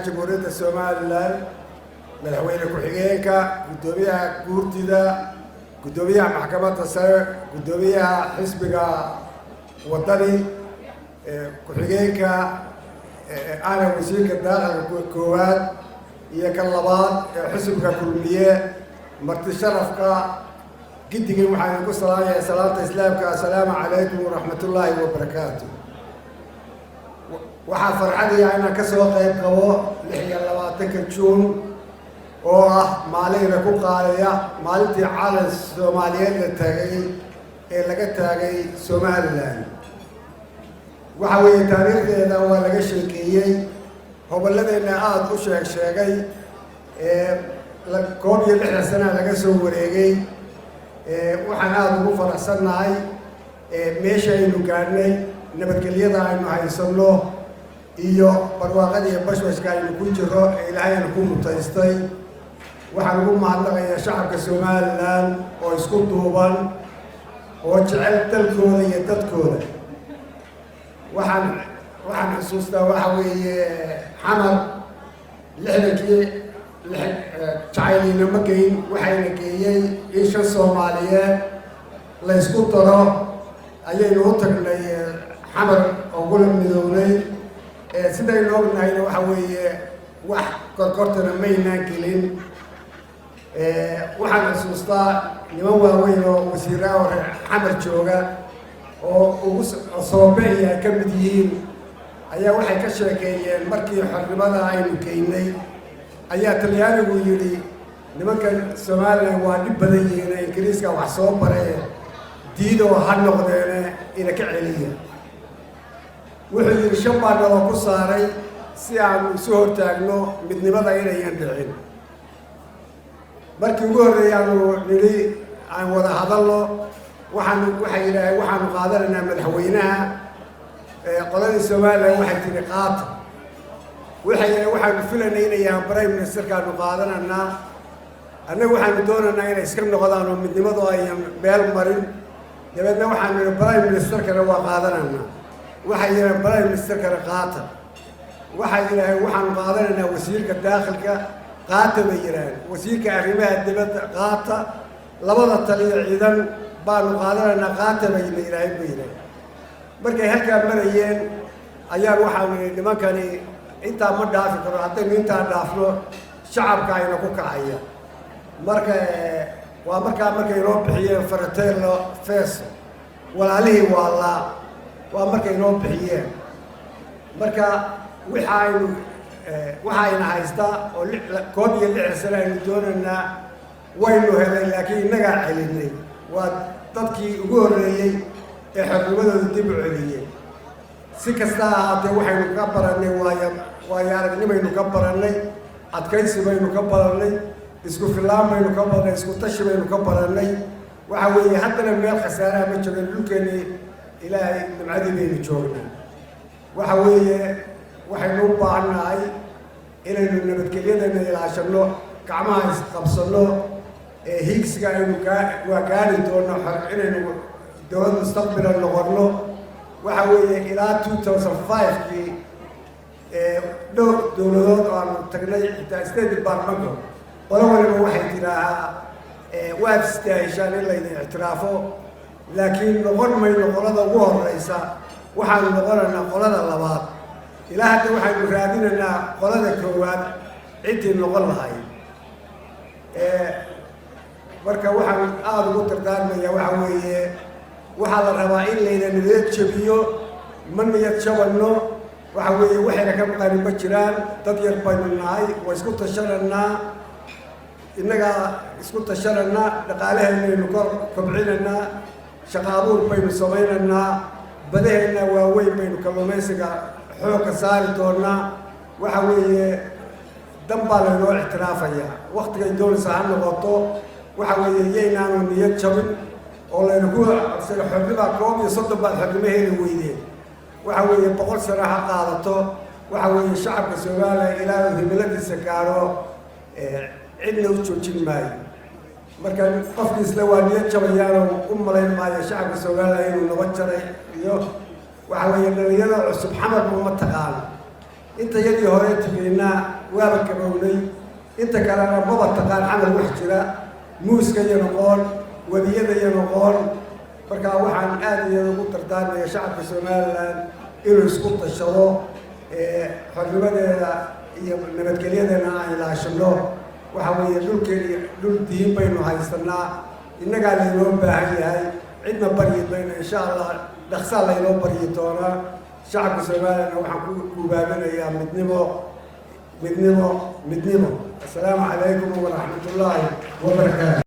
jamhuuriyadda Somaliland madaxweyne ku-xigeenka gudoomiyaha guurtida gudoomiyaha maxkamadda sare gudoomiyaha xisbiga wadani ku-xigeenka ana wasiirka daaqilka koowaad iyo kan labaad xisbiga kulmiye marti sharafka gidigii waxaan ku salaamayaa salaanta islaamka assalaamu calaykum waraxmatullaahi wabarakaatu waxaa farxadaya inaan ka soo qayb qabo 26 Juun oo ah maalinta ku qaadaya maalintii calan Soomaaliyeed la taagay ee laga taagay Somaliland waxa weeye taariikhdeeda waa laga sheekeeyay gobolladeena aad u sheegay la koob iyo 6 sano laga soo wareegay waxaan aad ugu faraxsanahay meesha aynu gaarnay nabadgelyada aynu haysano iyo barwaaqada iyo bashbashka aynu ku jiro ilaahayna ku mutaystay waxaan ugu mahadnaqayaa shacabka Somaliland oo isku duuban oo jecel dalkooda iyo dadkooda waxaan xusuustaa waxa weeye xamar lixdankii jacaylina ma geyn waxayna geeyey in shan Soomaaliyeed la isku daro ayaynu u tagnay xamar oo gula midownay sidaynu ognahayna waxa weeye wax korkortana maynaan gelin waxaan xusuustaa niman waaweyn oo wasiiraha hore xamar jooga oo ugu soobeeya ka mid yihiin ayaa waxay ka sheekeeyeen markii xornimada aynu geynay ayaa talyaanigu yidhi nimankan Somaliland waa dhib badan yihiin ingiriiska wax soo baray diido ha noqdeene ina ka celiya wuxuu yidhi shabaan oo ku saaray si aan isu hortaagno midnimada inayan dhicin markii ugu horeeyaanu nidhi aan wada hadalno waxay yidhaaheen waxaanu qaadanaynaa madaxweynaha qoladii Somaliland waxay tiri qaata waxaanu filanay inay yahaan prime ministerkaanu qaadanaynaa annagu waxaanu doonaynaa inay iska noqdaan oo midnimadu ayan meel marin dabeedna waxaanu nidhi prime ministerkana waa qaadanaynaa waxay yidhaaheen prime ministerkana qaata waxay yidhaaheen waxaanu qaadanaynaa wasiirka daaqilka qaata bay yidhaaheen wasiirka arrimaha dibadda qaata labada taliya ciidan baanu qaadanaynaa qaata bay yidhaaheen markay halkaa marayeen ayaan waxaanu nidhi nimankani intaa ma dhaafi karo haddaynu intaa dhaafno shacabka ayna ku kacaya marka waa markay inoo bixiyeen Fratello Fesso walaalihii waa markay inoo bixiyeen marka waxayna haystaa oo koob iyo 6 sano aynu doonaynaa waynu helay laakiin innagaa celinay waa dadkii ugu horreeyey ee xornimadooda dib u celiyey si kasta ahaatee waxaynu ka barannay waayo aragnimaynu ka barannay adkaysi baynu ka barannay isku filaan baynu ka barannay isku tashi baynu ka barannay waxa weeye haddana meel khasaaraha ma joogan dhulkeennii ilaahay nimcadii baynu joognaa waxa weeye waxaynu u baahannahay inaynu nabadgelyadana ilaashanno gacmaha isqabsanno higsiga aynu waa gaari doonno inaynu dowlad mustaqbilan noqonno waxa weeye ilaa 2005kii dhowr dowladood oo aanu tagnay xitaa state departmentka qolo waliba waxay tidaahaa waad istaahishaan in laydin ictiraafo laakiin noqon mayno qolada ugu horeysa waxaanu noqonaynaa qolada labaad ilaa hadda waxaynu raadinaynaa qolada koowaad ciddii noqon lahayd marka waxaan aada ugu tartaarmayaa waxa weeye waxaa la rabaa in layna niyad jabiyo ma niyad jabanno waxa weeye waxayna ka maqanin ma jiraan dad yar baynu nahay waa isku tashananaa innagaa isku tashananaa dhaqaalaheenaynu kor kobcinaynaa shaqo abuur baynu samaynaynaa badaheenna waaweyn baynu kalluumaysiga xoogga saari doonaa waxa weeye dan baa laynoo ictiraafayaa waqtigay doonaysa ha noqoto waxa weeye yaynaanu niyad jabin oo layna ku xornima koob iyo 30 baad xornimo heli weydeen waxa weeye 100 sano ha qaadato waxa weeye shacabka Soomaaliya ilaa himiladiisa gaaro cidna u joojin maayo marka qofkii isla waa niyad jabayaan u malayn maayo shacabka Soomaaliya inuu nabad jaray iyo waxa weeye dhalinyarada cusub xamar ma taqaan inta yadii hore tigeynaa waaba kabownay inta kalena maba taqaan camal wax jira muuska iyo noqon wadiyada iyo noqon markaa waxaan aad iyo ugu dardaarmaya shacabka Somaliland inuu isku tashado xornimadeeda iyo nabadgelyadeena aan ilaashano waxa weeye dhulkeena dhul diin baynu haysanaa innaga laynoo baahan yahay cidna baryi bayna insha Allah dhaqsa laynoo baryi doonaa shacabka Somaliland waxaan ku guubaabinayaa midnimo. السلام عليكم ورحمة الله وبركاته.